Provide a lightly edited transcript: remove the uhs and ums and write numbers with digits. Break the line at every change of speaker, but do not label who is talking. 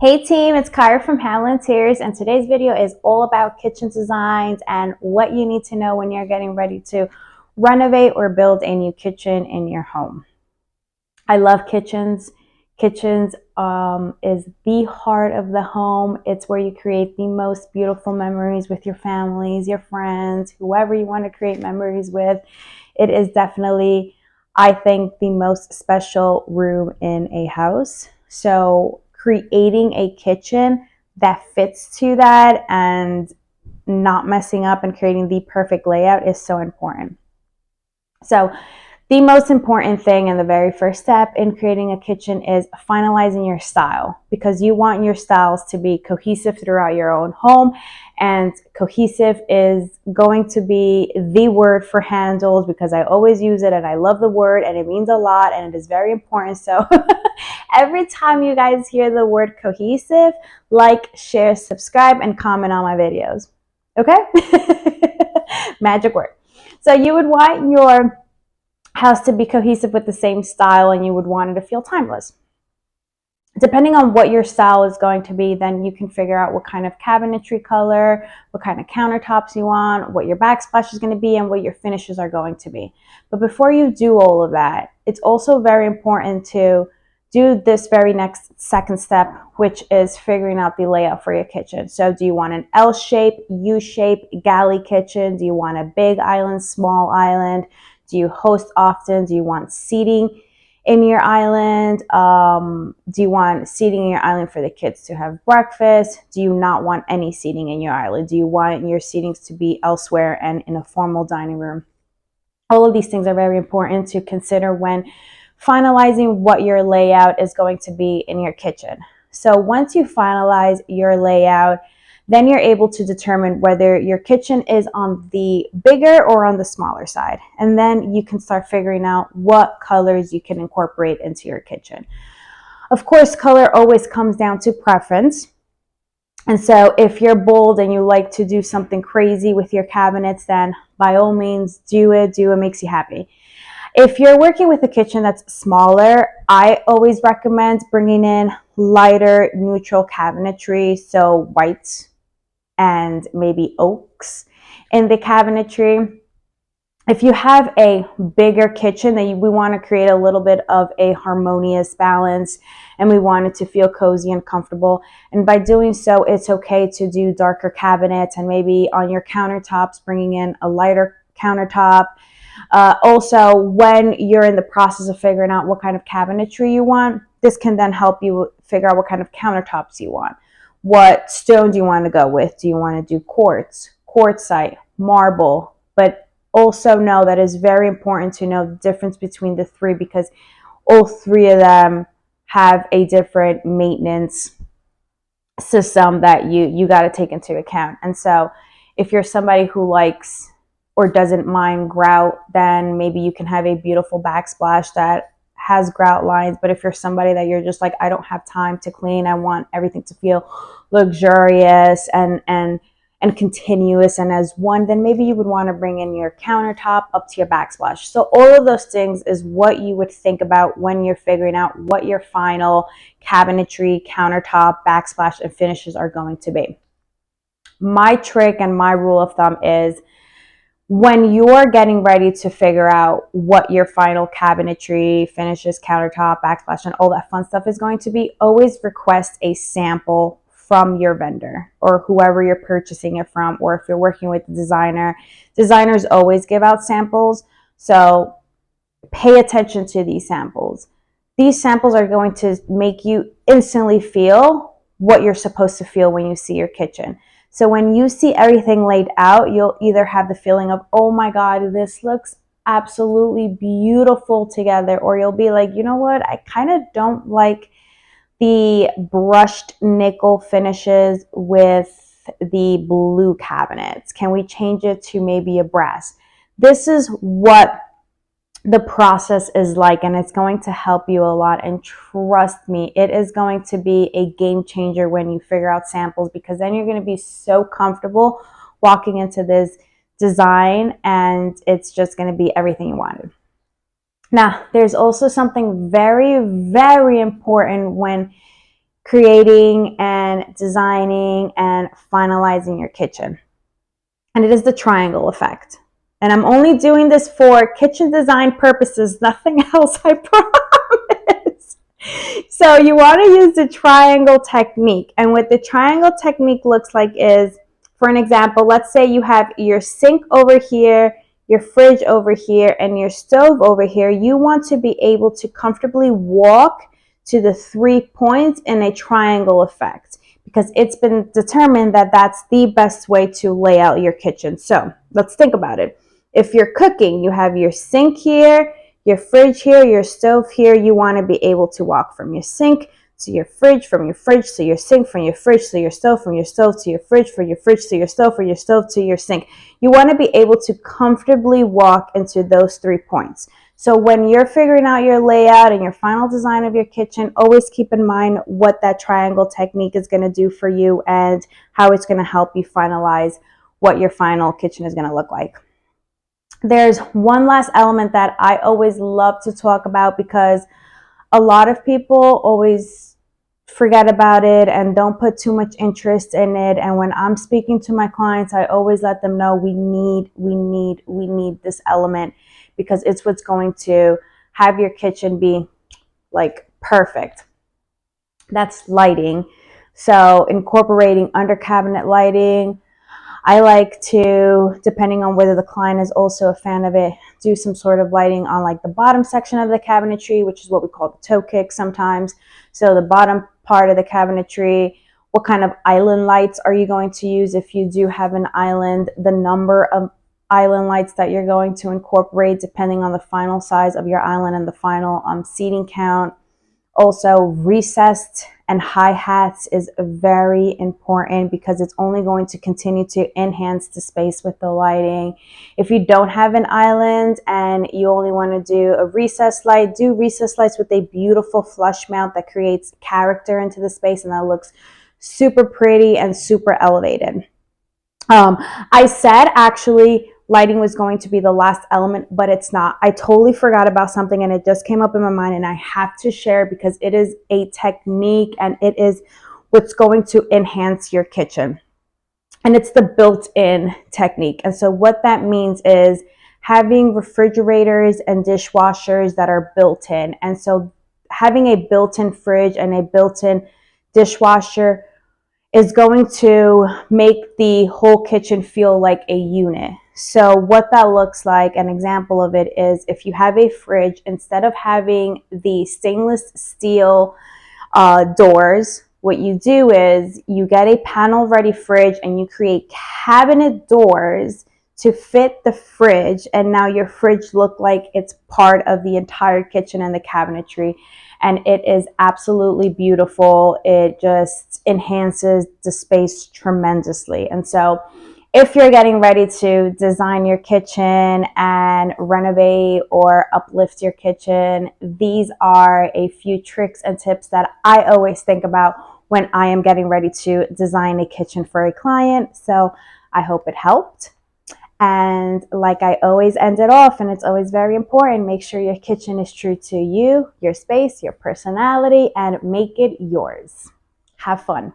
Hey team, it's Kyra from Handle Interiors, and today's video is all about kitchen designs and what you need to know when you're getting ready to renovate or build a new kitchen in your home. I love kitchens. Kitchens is the heart of the home. It's where you create the most beautiful memories with your families, your friends, whoever you want to create memories with. It is definitely, I think, the most special room in a house. So creating a kitchen that fits to that and not messing up and creating the perfect layout is so important. So the most important thing and the very first step in creating a kitchen is finalizing your style, because you want your styles to be cohesive throughout your own home. And cohesive is going to be the word for handles, because I always use it and I love the word and it means a lot and it is very important. So every time you guys hear the word cohesive, like, share, subscribe, and comment on my videos. Okay? Magic word. So you would want your house to be cohesive with the same style, and you would want it to feel timeless. Depending on what your style is going to be, then you can figure out what kind of cabinetry color, what kind of countertops you want, what your backsplash is going to be, and what your finishes are going to be. But before you do all of that, it's also very important to do this very next second step, which is figuring out the layout for your kitchen. So do you want an L shape, U shape, galley kitchen? Do you want a big island, small island? Do you host often? Do you want seating in your island? Do you want seating in your island for the kids to have breakfast? Do you not want any seating in your island? Do you want your seatings to be elsewhere and in a formal dining room? All of these things are very important to consider when finalizing what your layout is going to be in your kitchen. So once you finalize your layout, then you're able to determine whether your kitchen is on the bigger or on the smaller side. And then you can start figuring out what colors you can incorporate into your kitchen. Of course, color always comes down to preference. And so if you're bold and you like to do something crazy with your cabinets, then by all means do it. Do what makes you happy. If you're working with a kitchen that's smaller, I always recommend bringing in lighter neutral cabinetry, so white and maybe oaks in the cabinetry. If you have a bigger kitchen, that we want to create a little bit of a harmonious balance and we want it to feel cozy and comfortable. And by doing so, it's okay to do darker cabinets, and maybe on your countertops, bringing in a lighter countertop. Also, when you're in the process of figuring out what kind of cabinetry you want, this can then help you figure out what kind of countertops you want. What stone do you want to go with? Do you want to do quartz, quartzite, marble? But also know that it's very important to know the difference between the three, because all three of them have a different maintenance system that you got to take into account. And so if you're somebody who likes or doesn't mind grout, then maybe you can have a beautiful backsplash that has grout lines. But if you're somebody that you're just like, I don't have time to clean, I want everything to feel luxurious and continuous and as one, then maybe you would want to bring in your countertop up to your backsplash. So all of those things is what you would think about when you're figuring out what your final cabinetry, countertop, backsplash, and finishes are going to be. My trick and my rule of thumb is, when you're getting ready to figure out what your final cabinetry, finishes, countertop, backsplash, and all that fun stuff is going to be, always request a sample from your vendor or whoever you're purchasing it from. Or if you're working with a designer, designers always give out samples. So pay attention to these samples. These samples are going to make you instantly feel what you're supposed to feel when you see your kitchen. So when you see everything laid out, you'll either have the feeling of, oh my God, this looks absolutely beautiful together. Or you'll be like, you know what? I kind of don't like the brushed nickel finishes with the blue cabinets. Can we change it to maybe a brass? This is what the process is like, and it's going to help you a lot. And trust me, it is going to be a game changer when you figure out samples, because then you're going to be so comfortable walking into this design and it's just going to be everything you wanted. Now, there's also something very, very important when creating and designing and finalizing your kitchen. And it is the triangle effect. And I'm only doing this for kitchen design purposes, nothing else, I promise. So you want to use the triangle technique. And what the triangle technique looks like is, for an example, let's say you have your sink over here, your fridge over here, and your stove over here. You want to be able to comfortably walk to the 3 points in a triangle effect, because it's been determined that that's the best way to lay out your kitchen. So let's think about it. If you're cooking, you have your sink here, your fridge here, your stove here. You want to be able to walk from your sink to your fridge, from your fridge to your sink, from your fridge to your stove, from your stove to your fridge, from your fridge to your stove, from your stove to your sink. You want to be able to comfortably walk into those 3 points. So when you're figuring out your layout and your final design of your kitchen, always keep in mind what that triangle technique is going to do for you and how it's going to help you finalize what your final kitchen is going to look like. There's one last element that I always love to talk about, because a lot of people always forget about it and don't put too much interest in it. And when I'm speaking to my clients, I always let them know we need this element, because it's what's going to have your kitchen be like perfect. That's lighting. So incorporating under cabinet lighting. I like to, depending on whether the client is also a fan of it, do some sort of lighting on like the bottom section of the cabinetry, which is what we call the toe kick sometimes. So the bottom part of the cabinetry, what kind of island lights are you going to use if you do have an island, the number of island lights that you're going to incorporate depending on the final size of your island and the final seating count. Also, recessed and high hats is very important, because it's only going to continue to enhance the space with the lighting. If you don't have an island and you only want to do a recessed light, do recessed lights with a beautiful flush mount that creates character into the space and that looks super pretty and super elevated. I said actually lighting was going to be the last element, but it's not. I totally forgot about something and it just came up in my mind, and I have to share because it is a technique and it is what's going to enhance your kitchen. And it's the built-in technique. And so what that means is having refrigerators and dishwashers that are built in. And so having a built-in fridge and a built-in dishwasher is going to make the whole kitchen feel like a unit. So what that looks like, an example of it is if you have a fridge, instead of having the stainless steel doors, what you do is you get a panel ready fridge and you create cabinet doors to fit the fridge, and now your fridge look like it's part of the entire kitchen and the cabinetry. And it is absolutely beautiful. It just enhances the space tremendously. And so if you're getting ready to design your kitchen and renovate or uplift your kitchen, these are a few tricks and tips that I always think about when I am getting ready to design a kitchen for a client. So I hope it helped. And like I always end it off, and it's always very important, make sure your kitchen is true to you, your space, your personality, and make it yours. Have fun.